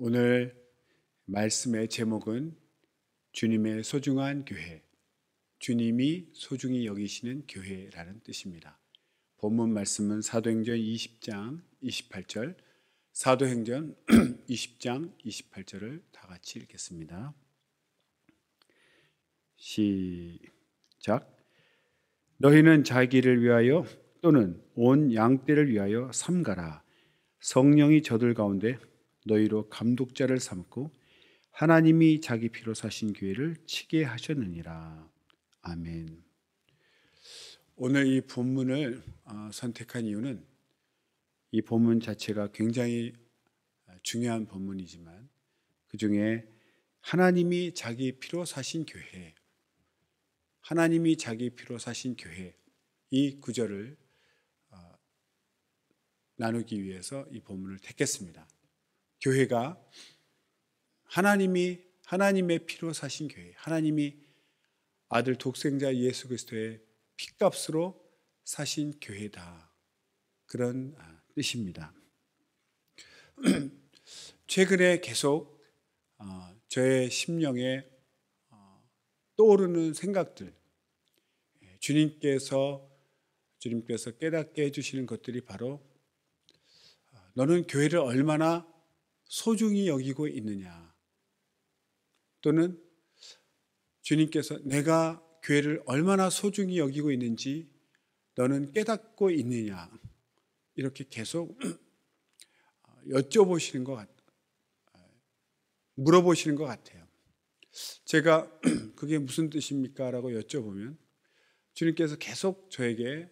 오늘 말씀의 제목은 주님의 소중한 교회, 주님이 소중히 여기시는 교회라는 뜻입니다. 본문 말씀은 사도행전 20장 28절, 사도행전 20장 28절을 다 같이 읽겠습니다. 시작. 너희는 자기를 위하여 또는 온 양떼를 위하여 삼가라. 성령이 저들 가운데 너희로 감독자를 삼고 하나님이 자기 피로 사신 교회를 치게 하셨느니라. 아멘. 오늘 이 본문을 선택한 이유는 이 본문 자체가 굉장히 중요한 본문이지만 그 중에 하나님이 자기 피로 사신 교회, 하나님이 자기 피로 사신 교회, 이 구절을 나누기 위해서 이 본문을 택했습니다. 교회가 하나님의 피로 사신 교회, 하나님이 아들 독생자 예수 그리스도의 피값으로 사신 교회다. 그런 뜻입니다. 최근에 계속 저의 심령에 떠오르는 생각들, 주님께서 깨닫게 해주시는 것들이 바로 너는 교회를 얼마나 소중히 여기고 있느냐, 또는 주님께서 내가 교회를 얼마나 소중히 여기고 있는지 너는 깨닫고 있느냐, 이렇게 계속 여쭤보시는 것 물어보시는 것 같아요. 제가 그게 무슨 뜻입니까? 라고 여쭤보면 주님께서 계속 저에게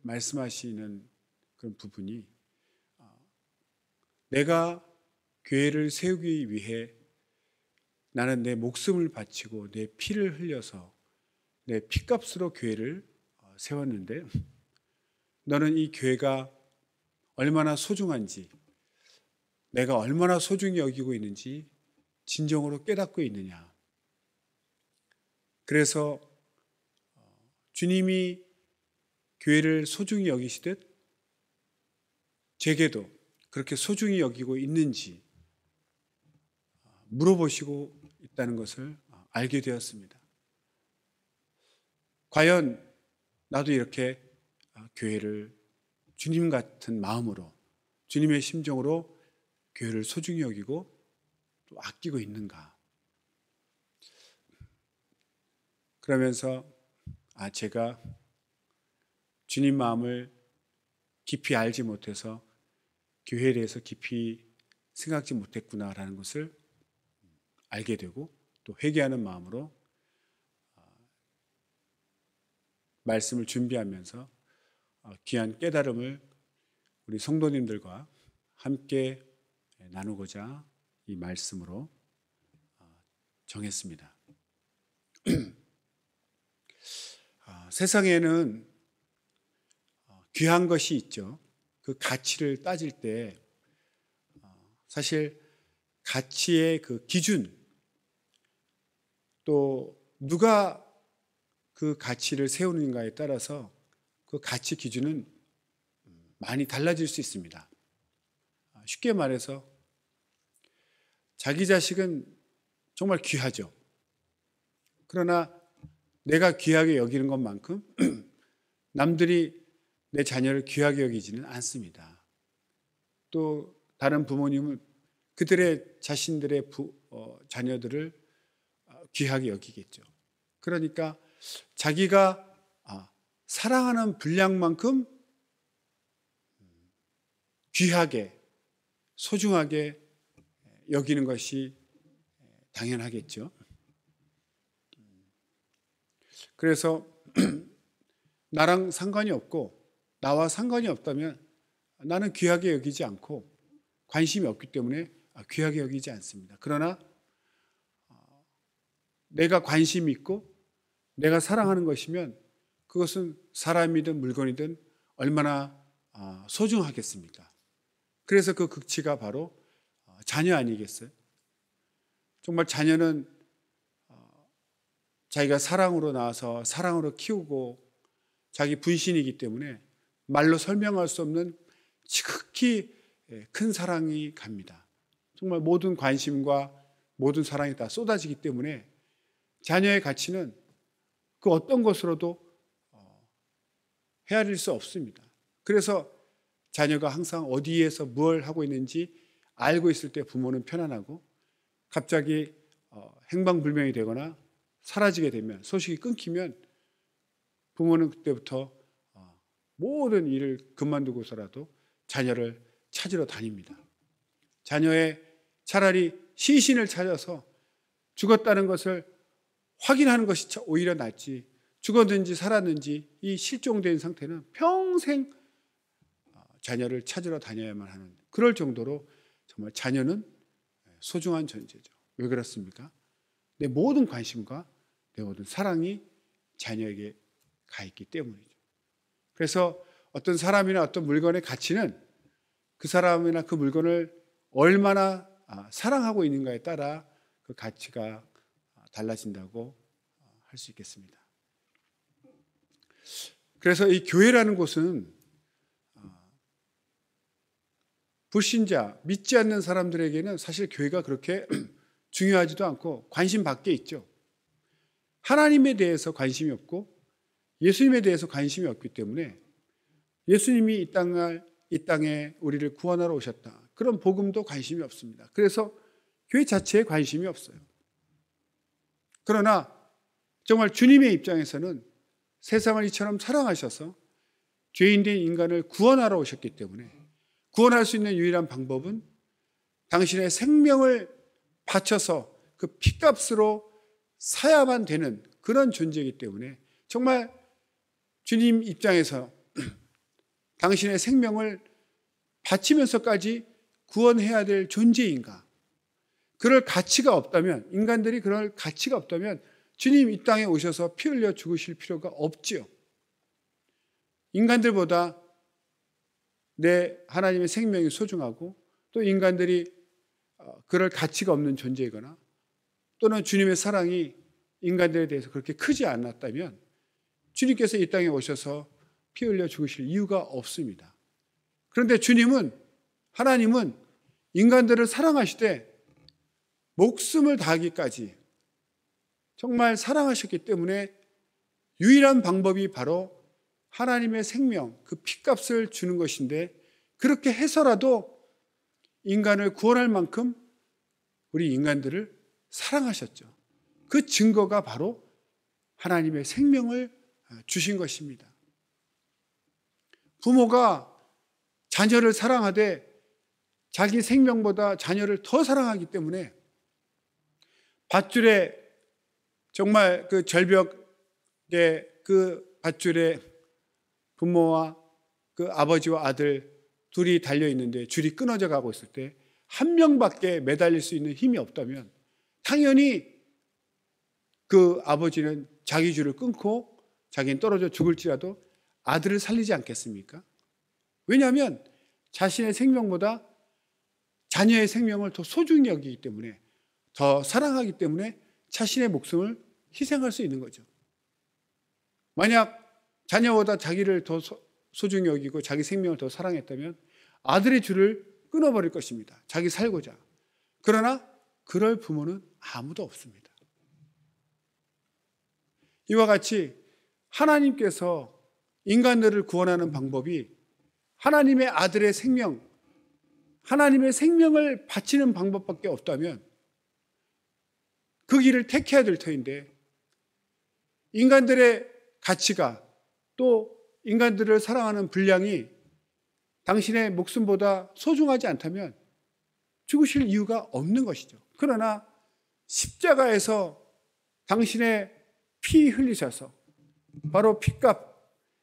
말씀하시는 그런 부분이 내가 교회를 세우기 위해 나는 내 목숨을 바치고 내 피를 흘려서 내 피값으로 교회를 세웠는데 너는 이 교회가 얼마나 소중한지, 내가 얼마나 소중히 여기고 있는지 진정으로 깨닫고 있느냐. 그래서 주님이 교회를 소중히 여기시듯 제게도 그렇게 소중히 여기고 있는지 물어보시고 있다는 것을 알게 되었습니다. 과연 나도 이렇게 교회를 주님 같은 마음으로, 주님의 심정으로 교회를 소중히 여기고 또 아끼고 있는가? 그러면서 제가 주님 마음을 깊이 알지 못해서 교회에 대해서 깊이 생각지 못했구나라는 것을 알게 되고 또 회개하는 마음으로 말씀을 준비하면서 귀한 깨달음을 우리 성도님들과 함께 나누고자 이 말씀으로 정했습니다. 세상에는 귀한 것이 있죠. 그 가치를 따질 때 사실 가치의 그 기준, 또 누가 그 가치를 세우는가에 따라서 그 가치 기준은 많이 달라질 수 있습니다. 쉽게 말해서 자기 자식은 정말 귀하죠. 그러나 내가 귀하게 여기는 것만큼 남들이 내 자녀를 귀하게 여기지는 않습니다. 또 다른 부모님은 그들의 자신들의 자녀들을 귀하게 여기겠죠. 그러니까 자기가 사랑하는 분량만큼 귀하게, 소중하게 여기는 것이 당연하겠죠. 그래서 나랑 상관이 없고 나와 상관이 없다면 나는 귀하게 여기지 않고 관심이 없기 때문에 귀하게 여기지 않습니다. 그러나 내가 관심이 있고 내가 사랑하는 것이면 그것은 사람이든 물건이든 얼마나 소중하겠습니까? 그래서 그 극치가 바로 자녀 아니겠어요? 정말 자녀는 자기가 사랑으로 낳아서 사랑으로 키우고 자기 분신이기 때문에 말로 설명할 수 없는 지극히 큰 사랑이 갑니다. 정말 모든 관심과 모든 사랑이 다 쏟아지기 때문에 자녀의 가치는 그 어떤 것으로도 헤아릴 수 없습니다. 그래서 자녀가 항상 어디에서 뭘 하고 있는지 알고 있을 때 부모는 편안하고, 갑자기 행방불명이 되거나 사라지게 되면, 소식이 끊기면 부모는 그때부터 모든 일을 그만두고서라도 자녀를 찾으러 다닙니다. 자녀의 차라리 시신을 찾아서 죽었다는 것을 확인하는 것이 오히려 낫지, 죽었는지 살았는지 이 실종된 상태는 평생 자녀를 찾으러 다녀야만 하는, 그럴 정도로 정말 자녀는 소중한 존재죠. 왜 그렇습니까? 내 모든 관심과 내 모든 사랑이 자녀에게 가 있기 때문이죠. 그래서 어떤 사람이나 어떤 물건의 가치는 그 사람이나 그 물건을 얼마나 사랑하고 있는가에 따라 그 가치가 달라진다고 할 수 있겠습니다. 그래서 이 교회라는 곳은 불신자, 믿지 않는 사람들에게는 사실 교회가 그렇게 중요하지도 않고 관심 밖에 있죠. 하나님에 대해서 관심이 없고 예수님에 대해서 관심이 없기 때문에, 예수님이 이 땅에 우리를 구원하러 오셨다, 그런 복음도 관심이 없습니다. 그래서 교회 자체에 관심이 없어요. 그러나 정말 주님의 입장에서는 세상을 이처럼 사랑하셔서 죄인된 인간을 구원하러 오셨기 때문에, 구원할 수 있는 유일한 방법은 당신의 생명을 바쳐서 그 피값으로 사야만 되는 그런 존재이기 때문에, 정말 주님 입장에서 당신의 생명을 바치면서까지 구원해야 될 존재인가, 그럴 가치가 없다면, 인간들이 그럴 가치가 없다면 주님 이 땅에 오셔서 피 흘려 죽으실 필요가 없지요. 인간들보다 내 하나님의 생명이 소중하고, 또 인간들이 그럴 가치가 없는 존재이거나, 또는 주님의 사랑이 인간들에 대해서 그렇게 크지 않았다면 주님께서 이 땅에 오셔서 피 흘려 죽으실 이유가 없습니다. 그런데 하나님은 인간들을 사랑하시되 목숨을 다하기까지 정말 사랑하셨기 때문에 유일한 방법이 바로 하나님의 생명, 그 피값을 주는 것인데, 그렇게 해서라도 인간을 구원할 만큼 우리 인간들을 사랑하셨죠. 그 증거가 바로 하나님의 생명을 주신 것입니다. 부모가 자녀를 사랑하되 자기 생명보다 자녀를 더 사랑하기 때문에, 밧줄에 정말 그 절벽에 그 밧줄에 부모와 그 아버지와 아들 둘이 달려 있는데 줄이 끊어져 가고 있을 때 한 명밖에 매달릴 수 있는 힘이 없다면, 당연히 그 아버지는 자기 줄을 끊고 자기는 떨어져 죽을지라도 아들을 살리지 않겠습니까? 왜냐하면 자신의 생명보다 자녀의 생명을 더 소중히 여기기 때문에, 더 사랑하기 때문에 자신의 목숨을 희생할 수 있는 거죠. 만약 자녀보다 자기를 더 소중히 여기고 자기 생명을 더 사랑했다면 아들의 줄을 끊어버릴 것입니다. 자기 살고자. 그러나 그럴 부모는 아무도 없습니다. 이와 같이 하나님께서 인간들을 구원하는 방법이 하나님의 아들의 생명, 하나님의 생명을 바치는 방법밖에 없다면 그 길을 택해야 될 터인데, 인간들의 가치가, 또 인간들을 사랑하는 분량이 당신의 목숨보다 소중하지 않다면 죽으실 이유가 없는 것이죠. 그러나 십자가에서 당신의 피 흘리셔서, 바로 피값,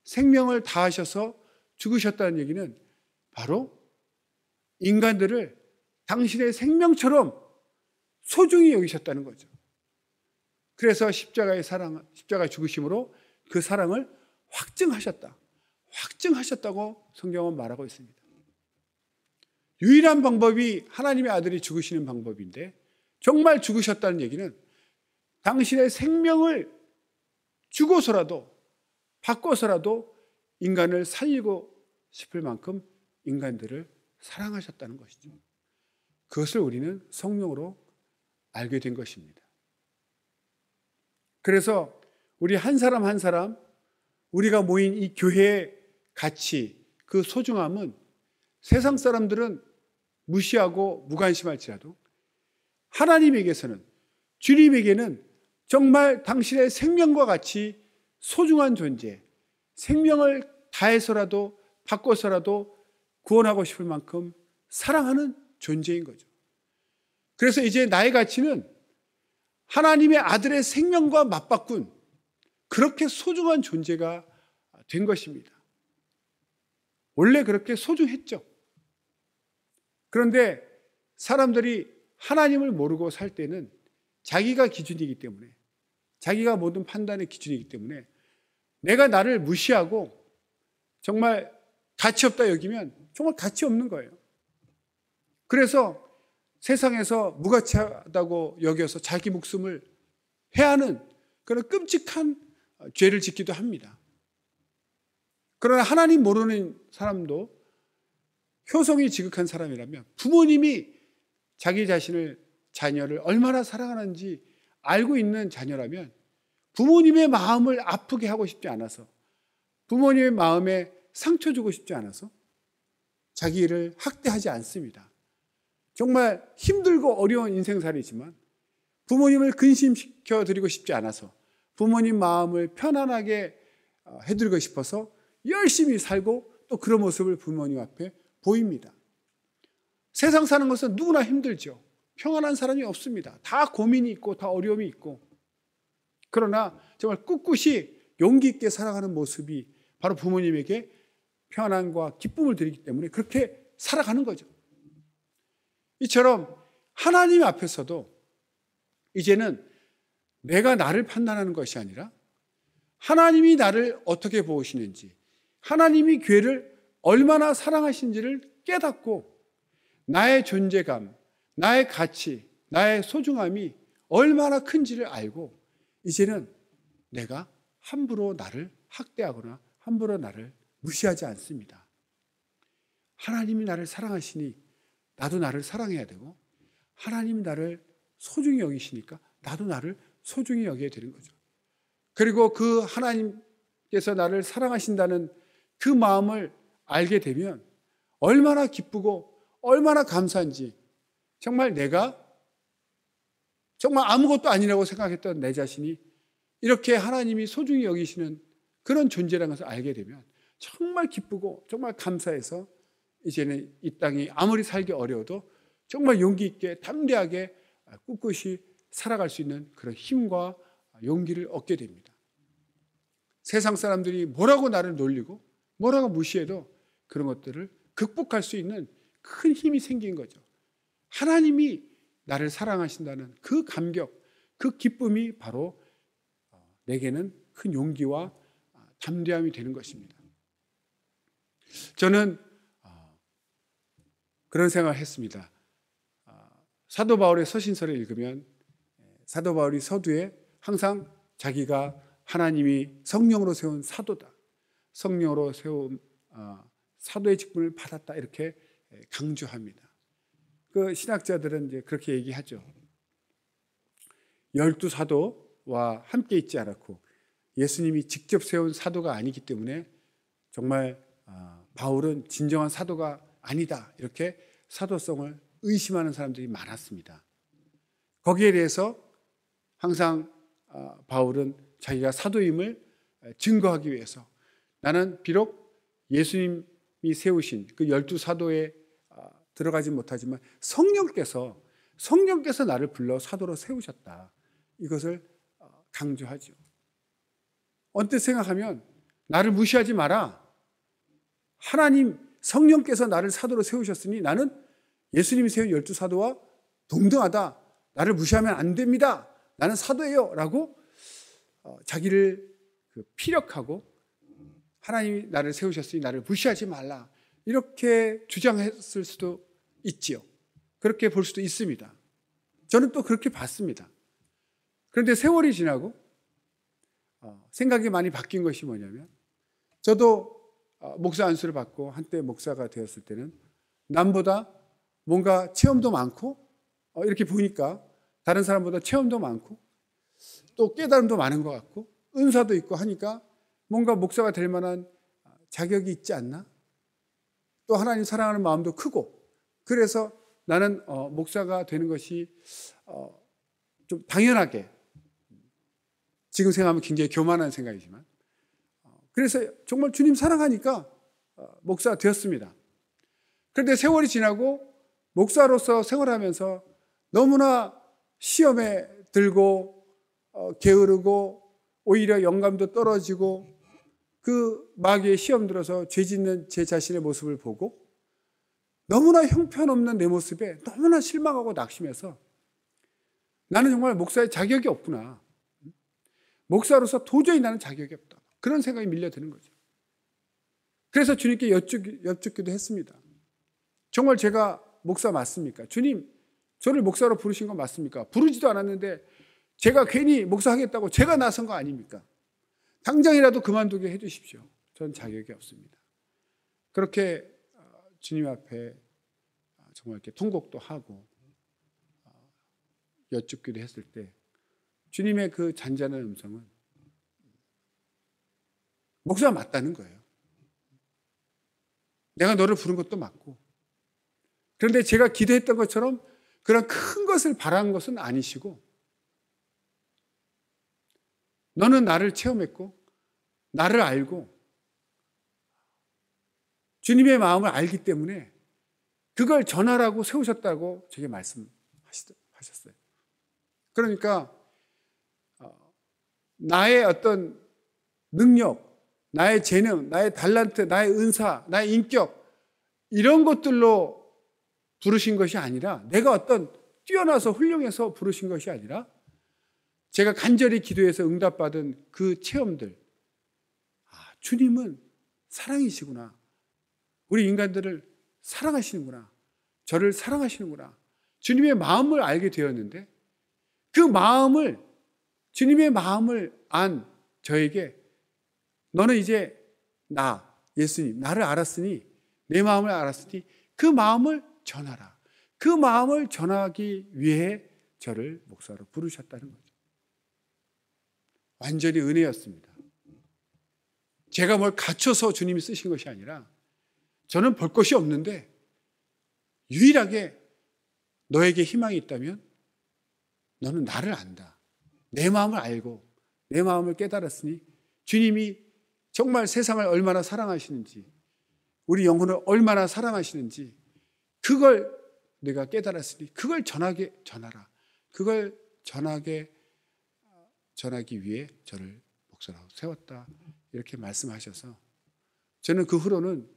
생명을 다하셔서 죽으셨다는 얘기는 바로 인간들을 당신의 생명처럼 소중히 여기셨다는 거죠. 그래서 십자가의 죽으심으로 그 사랑을 확증하셨다고 성경은 말하고 있습니다. 유일한 방법이 하나님의 아들이 죽으시는 방법인데, 정말 죽으셨다는 얘기는 당신의 생명을 주고서라도, 바꿔서라도 인간을 살리고 싶을 만큼 인간들을 사랑하셨다는 것이죠. 그것을 우리는 성령으로 알게 된 것입니다. 그래서 우리 한 사람 한 사람, 우리가 모인 이 교회의 가치, 그 소중함은 세상 사람들은 무시하고 무관심할지라도 하나님에게서는, 주님에게는 정말 당신의 생명과 같이 소중한 존재, 생명을 다해서라도 바꿔서라도 구원하고 싶을 만큼 사랑하는 존재인 거죠. 그래서 이제 나의 가치는 하나님의 아들의 생명과 맞바꾼 그렇게 소중한 존재가 된 것입니다. 원래 그렇게 소중했죠. 그런데 사람들이 하나님을 모르고 살 때는 자기가 기준이기 때문에, 자기가 모든 판단의 기준이기 때문에 내가 나를 무시하고 정말 가치 없다 여기면 정말 가치 없는 거예요. 그래서 세상에서 무가치하다고 여겨서 자기 목숨을 해하는 그런 끔찍한 죄를 짓기도 합니다. 그러나 하나님 모르는 사람도 효성이 지극한 사람이라면, 부모님이 자기 자녀를 얼마나 사랑하는지 알고 있는 자녀라면 부모님의 마음을 아프게 하고 싶지 않아서, 부모님의 마음에 상처 주고 싶지 않아서 자기를 학대하지 않습니다. 정말 힘들고 어려운 인생살이지만 부모님을 근심시켜 드리고 싶지 않아서, 부모님 마음을 편안하게 해드리고 싶어서 열심히 살고 또 그런 모습을 부모님 앞에 보입니다. 세상 사는 것은 누구나 힘들죠. 평안한 사람이 없습니다. 다 고민이 있고 다 어려움이 있고. 그러나 정말 꿋꿋이 용기 있게 살아가는 모습이 바로 부모님에게 평안과 기쁨을 드리기 때문에 그렇게 살아가는 거죠. 이처럼 하나님 앞에서도 이제는 내가 나를 판단하는 것이 아니라 하나님이 나를 어떻게 보시는지, 하나님이 교회를 얼마나 사랑하신지를 깨닫고 나의 존재감, 나의 가치, 나의 소중함이 얼마나 큰지를 알고 이제는 내가 함부로 나를 학대하거나 함부로 나를 무시하지 않습니다. 하나님이 나를 사랑하시니 나도 나를 사랑해야 되고, 하나님이 나를 소중히 여기시니까 나도 나를 소중히 여겨야 되는 거죠. 그리고 그 하나님께서 나를 사랑하신다는 그 마음을 알게 되면 얼마나 기쁘고 얼마나 감사한지, 정말 내가 정말 아무것도 아니라고 생각했던 내 자신이 이렇게 하나님이 소중히 여기시는 그런 존재라는 것을 알게 되면 정말 기쁘고 정말 감사해서 이제는 이 땅이 아무리 살기 어려워도 정말 용기 있게 담대하게 꿋꿋이 살아갈 수 있는 그런 힘과 용기를 얻게 됩니다. 세상 사람들이 뭐라고 나를 놀리고 뭐라고 무시해도 그런 것들을 극복할 수 있는 큰 힘이 생긴 거죠. 하나님이 나를 사랑하신다는 그 감격, 그 기쁨이 바로 내게는 큰 용기와 담대함이 되는 것입니다. 저는 그런 생각을 했습니다. 사도 바울의 서신서를 읽으면 사도 바울이 서두에 항상 자기가 하나님이 성령으로 세운 사도다, 성령으로 세운 사도의 직분을 받았다, 이렇게 강조합니다. 그 신학자들은 이제 그렇게 얘기하죠. 12사도와 함께 있지 않았고 예수님이 직접 세운 사도가 아니기 때문에 정말 바울은 진정한 사도가 아니다, 이렇게 사도성을 의심하는 사람들이 많았습니다. 거기에 대해서 항상 바울은 자기가 사도임을 증거하기 위해서 나는 비록 예수님이 세우신 그 12사도에 들어가지 못하지만 성령께서 나를 불러 사도로 세우셨다, 이것을 강조하죠. 언뜻 생각하면 나를 무시하지 마라, 하나님 성령께서 나를 사도로 세우셨으니 나는 예수님이 세운 12사도와 동등하다, 나를 무시하면 안 됩니다, 나는 사도예요 라고 자기를 피력하고 하나님이 나를 세우셨으니 나를 무시하지 말라, 이렇게 주장했을 수도 있지요. 그렇게 볼 수도 있습니다. 저는 또 그렇게 봤습니다. 그런데 세월이 지나고 생각이 많이 바뀐 것이 뭐냐면, 저도 목사 안수를 받고 한때 목사가 되었을 때는 남보다 뭔가 체험도 많고 이렇게 보니까 다른 사람보다 체험도 많고 또 깨달음도 많은 것 같고 은사도 있고 하니까 뭔가 목사가 될 만한 자격이 있지 않나? 또 하나님 사랑하는 마음도 크고 그래서 나는 목사가 되는 것이 좀 당연하게 지금 생각하면 굉장히 교만한 생각이지만 그래서 정말 주님 사랑하니까 목사가 되었습니다. 그런데 세월이 지나고 목사로서 생활하면서 너무나 시험에 들고 게으르고 오히려 영감도 떨어지고 그 마귀의 시험 들어서 죄 짓는 제 자신의 모습을 보고 너무나 형편없는 내 모습에 너무나 실망하고 낙심해서 나는 정말 목사의 자격이 없구나. 목사로서 도저히 나는 자격이 없다. 그런 생각이 밀려드는 거죠. 그래서 주님께 여쭙기도 했습니다. 정말 제가 목사 맞습니까? 주님, 저를 목사로 부르신 거 맞습니까? 부르지도 않았는데 제가 괜히 목사하겠다고 제가 나선 거 아닙니까? 당장이라도 그만두게 해주십시오. 전 자격이 없습니다. 그렇게 주님 앞에 정말 이렇게 통곡도 하고 여쭙기도 했을 때 주님의 그 잔잔한 음성은 목사가 맞다는 거예요. 내가 너를 부른 것도 맞고 그런데 제가 기도했던 것처럼 그런 큰 것을 바라는 것은 아니시고 너는 나를 체험했고 나를 알고 주님의 마음을 알기 때문에 그걸 전하라고 세우셨다고 제게 말씀하셨어요. 그러니까 나의 어떤 능력, 나의 재능, 나의 달란트, 나의 은사, 나의 인격 이런 것들로 부르신 것이 아니라 내가 어떤 뛰어나서 훌륭해서 부르신 것이 아니라 제가 간절히 기도해서 응답받은 그 체험들 주님은 사랑이시구나. 우리 인간들을 사랑하시는구나. 저를 사랑하시는구나. 주님의 마음을 알게 되었는데 그 마음을 주님의 마음을 안 저에게 너는 이제 예수님 나를 알았으니 내 마음을 알았으니 그 마음을 전하라. 그 마음을 전하기 위해 저를 목사로 부르셨다는 거죠. 완전히 은혜였습니다. 제가 뭘 갖춰서 주님이 쓰신 것이 아니라 저는 볼 것이 없는데 유일하게 너에게 희망이 있다면 너는 나를 안다. 내 마음을 알고 내 마음을 깨달았으니 주님이 정말 세상을 얼마나 사랑하시는지 우리 영혼을 얼마나 사랑하시는지 그걸 내가 깨달았으니 그걸 전하라. 그걸 전하기 위해 저를 목사로 세웠다. 이렇게 말씀하셔서 저는 그 후로는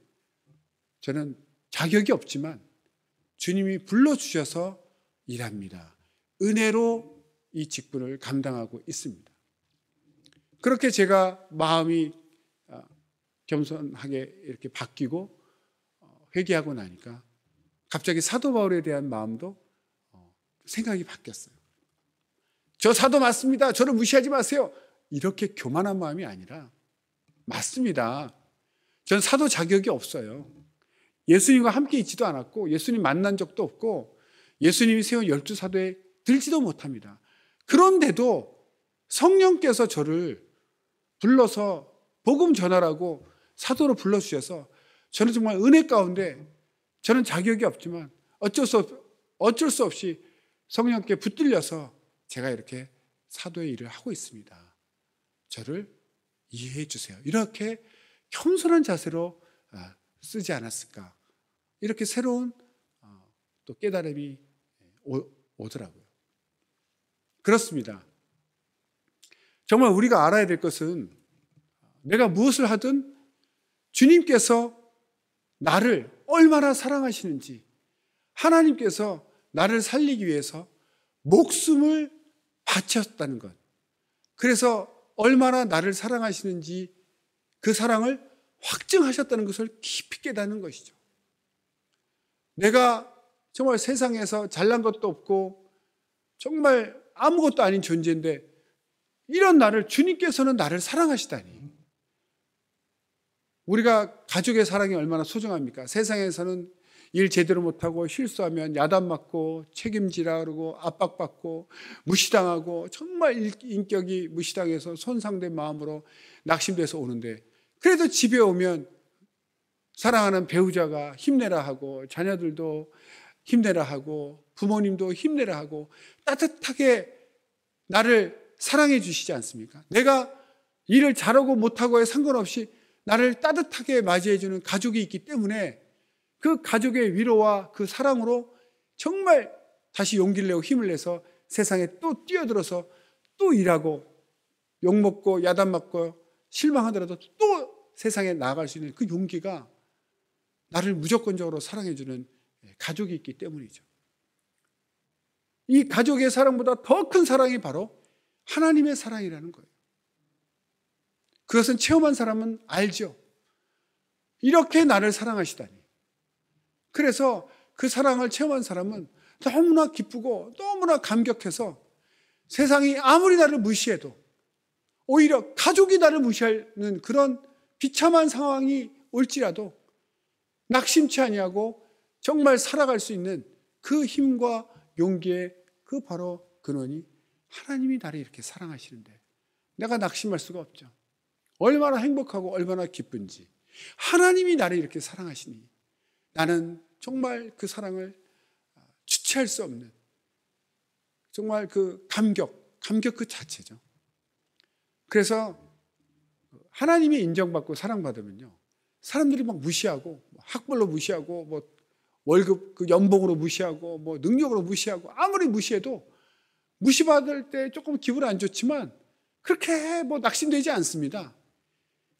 저는 자격이 없지만 주님이 불러주셔서 일합니다. 은혜로 이 직분을 감당하고 있습니다. 그렇게 제가 마음이 겸손하게 이렇게 바뀌고 회개하고 나니까 갑자기 사도 바울에 대한 마음도 생각이 바뀌었어요. 저 사도 맞습니다. 저를 무시하지 마세요. 이렇게 교만한 마음이 아니라 맞습니다. 전 사도 자격이 없어요. 예수님과 함께 있지도 않았고 예수님 만난 적도 없고 예수님이 세운 12사도에 들지도 못합니다. 그런데도 성령께서 저를 불러서 복음 전하라고 사도로 불러주셔서 저는 정말 은혜 가운데 저는 자격이 없지만 어쩔 수 없이 성령께 붙들려서 제가 이렇게 사도의 일을 하고 있습니다. 저를 이해해 주세요. 이렇게 겸손한 자세로 쓰지 않았을까. 이렇게 새로운 또 깨달음이 오더라고요. 그렇습니다. 정말 우리가 알아야 될 것은 내가 무엇을 하든 주님께서 나를 얼마나 사랑하시는지 하나님께서 나를 살리기 위해서 목숨을 바쳤다는 것. 그래서 얼마나 나를 사랑하시는지 그 사랑을 확증하셨다는 것을 깊이 깨닫는 것이죠. 내가 정말 세상에서 잘난 것도 없고 정말 아무것도 아닌 존재인데 이런 나를 주님께서는 나를 사랑하시다니. 우리가 가족의 사랑이 얼마나 소중합니까? 세상에서는 일 제대로 못하고 실수하면 야단맞고 책임지라 그러고 압박받고 무시당하고 정말 인격이 무시당해서 손상된 마음으로 낙심돼서 오는데, 그래도 집에 오면 사랑하는 배우자가 힘내라 하고 자녀들도 힘내라 하고 부모님도 힘내라 하고 따뜻하게 나를 사랑해 주시지 않습니까? 내가 일을 잘하고 못하고에 상관없이 나를 따뜻하게 맞이해 주는 가족이 있기 때문에 그 가족의 위로와 그 사랑으로 정말 다시 용기를 내고 힘을 내서 세상에 또 뛰어들어서 또 일하고 욕먹고 야단맞고 실망하더라도 또 세상에 나아갈 수 있는 그 용기가 나를 무조건적으로 사랑해주는 가족이 있기 때문이죠. 이 가족의 사랑보다 더 큰 사랑이 바로 하나님의 사랑이라는 거예요. 그것은 체험한 사람은 알죠. 이렇게 나를 사랑하시다니. 그래서 그 사랑을 체험한 사람은 너무나 기쁘고 너무나 감격해서 세상이 아무리 나를 무시해도 오히려 가족이 나를 무시하는 그런 비참한 상황이 올지라도 낙심치 아니하고 정말 살아갈 수 있는 그 힘과 용기의 그 바로 근원이 하나님이 나를 이렇게 사랑하시는데 내가 낙심할 수가 없죠. 얼마나 행복하고 얼마나 기쁜지. 하나님이 나를 이렇게 사랑하시니 나는 정말 그 사랑을 주체할 수 없는 정말 그 감격 그 자체죠. 그래서 하나님이 인정받고 사랑받으면요, 사람들이 막 무시하고 학벌로 무시하고 뭐 월급 그 연봉으로 무시하고 뭐 능력으로 무시하고 아무리 무시해도 무시받을 때 조금 기분 안 좋지만 그렇게 뭐 낙심되지 않습니다.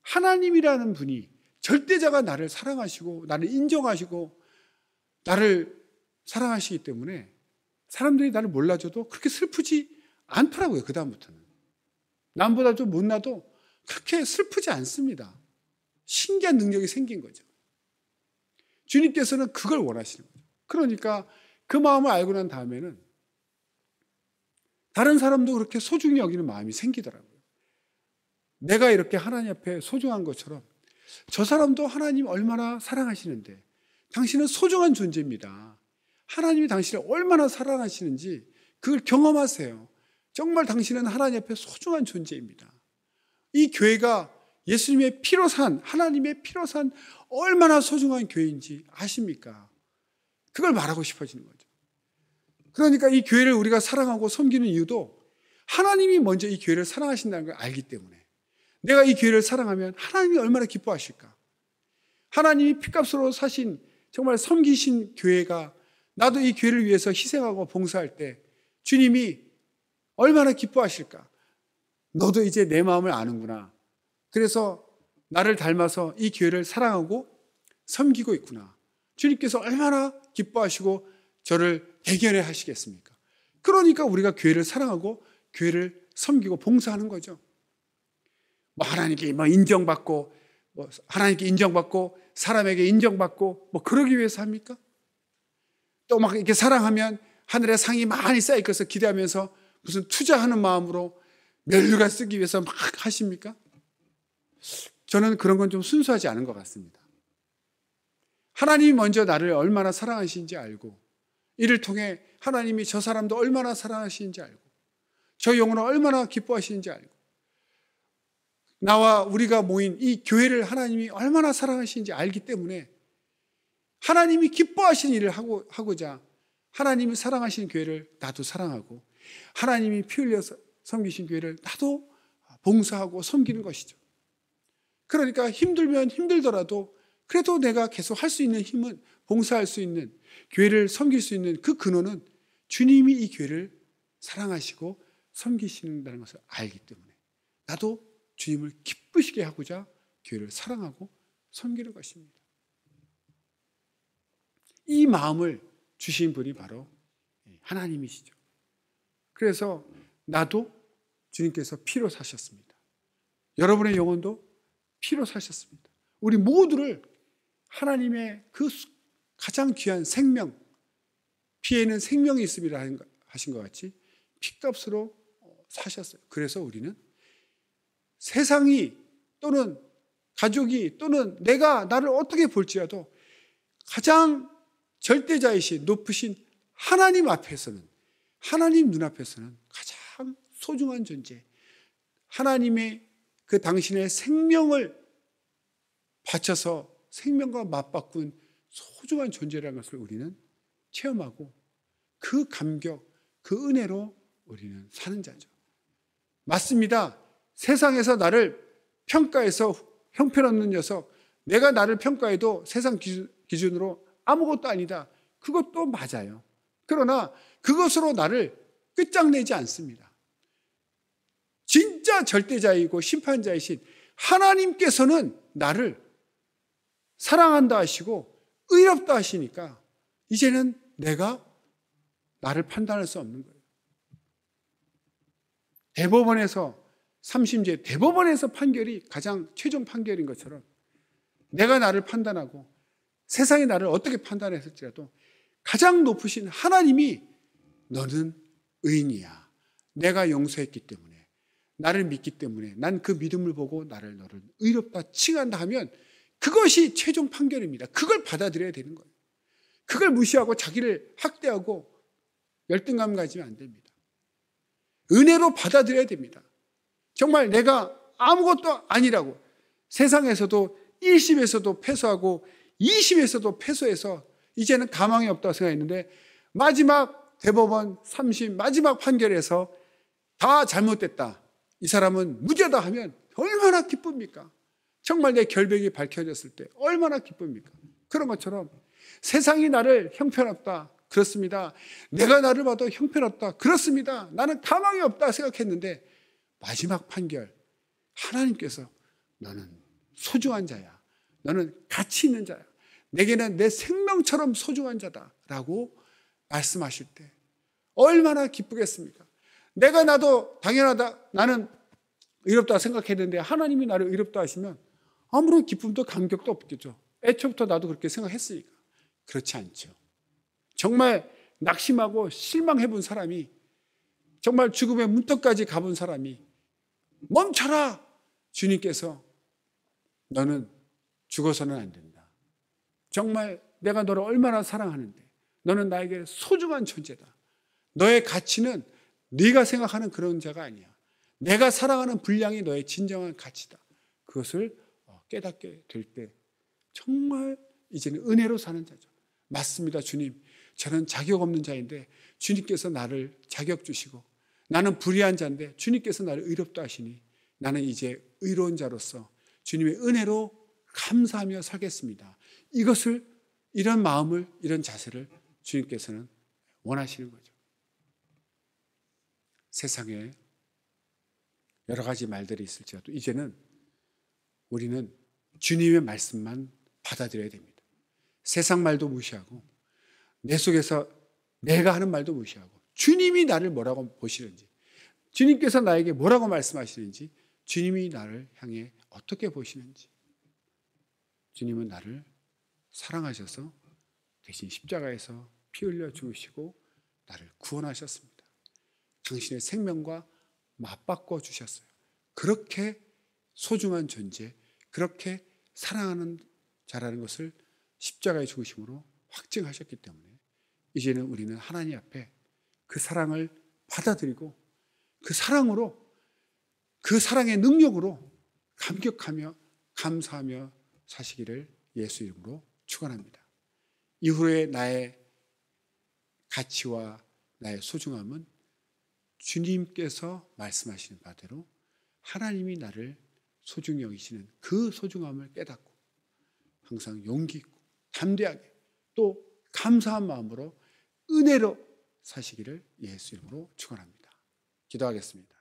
하나님이라는 분이 절대자가 나를 사랑하시고 나를 인정하시고 나를 사랑하시기 때문에 사람들이 나를 몰라줘도 그렇게 슬프지 않더라고요. 그 다음부터는 남보다 좀 못나도 그렇게 슬프지 않습니다. 신기한 능력이 생긴 거죠. 주님께서는 그걸 원하시는 거죠. 그러니까 그 마음을 알고 난 다음에는 다른 사람도 그렇게 소중히 여기는 마음이 생기더라고요. 내가 이렇게 하나님 앞에 소중한 것처럼 저 사람도 하나님 얼마나 사랑하시는데 당신은 소중한 존재입니다. 하나님이 당신을 얼마나 사랑하시는지 그걸 경험하세요. 정말 당신은 하나님 앞에 소중한 존재입니다. 이 교회가 예수님의 피로 산, 하나님의 피로 산 얼마나 소중한 교회인지 아십니까? 그걸 말하고 싶어지는 거죠. 그러니까 이 교회를 우리가 사랑하고 섬기는 이유도 하나님이 먼저 이 교회를 사랑하신다는 걸 알기 때문에, 내가 이 교회를 사랑하면 하나님이 얼마나 기뻐하실까? 하나님이 피값으로 사신 정말 섬기신 교회가 나도 이 교회를 위해서 희생하고 봉사할 때 주님이 얼마나 기뻐하실까? 너도 이제 내 마음을 아는구나. 그래서 나를 닮아서 이 교회를 사랑하고 섬기고 있구나. 주님께서 얼마나 기뻐하시고 저를 대견해 하시겠습니까? 그러니까 우리가 교회를 사랑하고 교회를 섬기고 봉사하는 거죠. 뭐 하나님께 인정받고 하나님께 인정받고 사람에게 인정받고 그러기 위해서 합니까? 또 막 이렇게 사랑하면 하늘에 상이 많이 쌓일 것을 기대하면서 무슨 투자하는 마음으로 멸류관 쓰기 위해서 막 하십니까? 저는 그런 건 좀 순수하지 않은 것 같습니다. 하나님이 먼저 나를 얼마나 사랑하시는지 알고, 이를 통해 하나님이 저 사람도 얼마나 사랑하시는지 알고, 저 영혼을 얼마나 기뻐하시는지 알고, 나와 우리가 모인 이 교회를 하나님이 얼마나 사랑하시는지 알기 때문에 하나님이 기뻐하시는 일을 하고자 하나님이 사랑하시는 교회를 나도 사랑하고 하나님이 피 흘려서 섬기신 교회를 나도 봉사하고 섬기는 것이죠. 그러니까 힘들면 힘들더라도 그래도 내가 계속 할 수 있는 힘은, 봉사할 수 있는, 교회를 섬길 수 있는 그 근원은 주님이 이 교회를 사랑하시고 섬기신다는 것을 알기 때문에 나도 주님을 기쁘시게 하고자 교회를 사랑하고 섬기는 것입니다. 이 마음을 주신 분이 바로 하나님이시죠. 그래서 나도 주님께서 피로 사셨습니다. 여러분의 영혼도 피로 사셨습니다. 우리 모두를 하나님의 그 가장 귀한 생명, 피에는 생명이 있음이라 하신 것 같이 피값으로 사셨어요. 그래서 우리는 세상이 또는 가족이 또는 내가 나를 어떻게 볼지라도 가장 절대자이신 높으신 하나님 앞에서는, 하나님 눈앞에서는 가장 소중한 존재, 하나님의 그 당신의 생명을 바쳐서 생명과 맞바꾼 소중한 존재라는 것을 우리는 체험하고 그 감격, 그 은혜로 우리는 사는 자죠. 맞습니다. 세상에서 나를 평가해서 형편없는 녀석, 내가 나를 평가해도 세상 기준으로 아무것도 아니다. 그것도 맞아요. 그러나 그것으로 나를 끝장내지 않습니다. 진짜 절대자이고 심판자이신 하나님께서는 나를 사랑한다 하시고 의롭다 하시니까 이제는 내가 나를 판단할 수 없는 거예요. 대법원에서 3심제 대법원에서 판결이 가장 최종 판결인 것처럼 내가 나를 판단하고 세상이 나를 어떻게 판단했을지라도 가장 높으신 하나님이 너는 의인이야. 내가 용서했기 때문에, 나를 믿기 때문에 난 그 믿음을 보고 너를 의롭다 칭한다 하면 그것이 최종 판결입니다. 그걸 받아들여야 되는 거예요. 그걸 무시하고 자기를 학대하고 열등감 가지면 안 됩니다. 은혜로 받아들여야 됩니다. 정말 내가 아무것도 아니라고, 세상에서도 1심에서도 패소하고 2심에서도 패소해서 이제는 가망이 없다고 생각했는데 마지막 대법원 3심 마지막 판결에서 다 잘못됐다, 이 사람은 무죄다 하면 얼마나 기쁩니까? 정말 내 결백이 밝혀졌을 때 얼마나 기쁩니까? 그런 것처럼 세상이 나를 형편없다, 그렇습니다. 내가 나를 봐도 형편없다, 그렇습니다. 나는 가망이 없다 생각했는데 마지막 판결, 하나님께서 너는 소중한 자야, 너는 가치 있는 자야, 내게는 내 생명처럼 소중한 자다라고 말씀하실 때 얼마나 기쁘겠습니까? 내가 나도 당연하다, 나는 의롭다 생각했는데 하나님이 나를 의롭다 하시면 아무런 기쁨도 감격도 없겠죠. 애초부터 나도 그렇게 생각했으니까. 그렇지 않죠. 정말 낙심하고 실망해본 사람이, 정말 죽음의 문턱까지 가본 사람이 멈춰라! 주님께서 너는 죽어서는 안 된다. 정말 내가 너를 얼마나 사랑하는데 너는 나에게 소중한 존재다. 너의 가치는 네가 생각하는 그런 자가 아니야. 내가 사랑하는 분량이 너의 진정한 가치다. 그것을 깨닫게 될 때 정말 이제는 은혜로 사는 자죠. 맞습니다, 주님. 저는 자격 없는 자인데 주님께서 나를 자격 주시고 나는 불의한 자인데 주님께서 나를 의롭다 하시니 나는 이제 의로운 자로서 주님의 은혜로 감사하며 살겠습니다. 이것을, 이런 마음을, 이런 자세를 주님께서는 원하시는 거죠. 세상에 여러 가지 말들이 있을지라도 이제는 우리는 주님의 말씀만 받아들여야 됩니다. 세상 말도 무시하고 내 속에서 내가 하는 말도 무시하고 주님이 나를 뭐라고 보시는지, 주님께서 나에게 뭐라고 말씀하시는지, 주님이 나를 향해 어떻게 보시는지, 주님은 나를 사랑하셔서 대신 십자가에서 피 흘려 죽으시고 나를 구원하셨습니다. 당신의 생명과 맞바꿔 주셨어요. 그렇게 소중한 존재, 그렇게 사랑하는 자라는 것을 십자가의 죽으심으로 확증하셨기 때문에 이제는 우리는 하나님 앞에 그 사랑을 받아들이고 그 사랑으로, 그 사랑의 능력으로 감격하며 감사하며 사시기를 예수 이름으로 축원합니다. 이후에 나의 가치와 나의 소중함은 주님께서 말씀하시는 바대로 하나님이 나를 소중히 여기시는 그 소중함을 깨닫고 항상 용기 있고 담대하게 또 감사한 마음으로 은혜로 사시기를 예수 이름으로 축원합니다. 기도하겠습니다.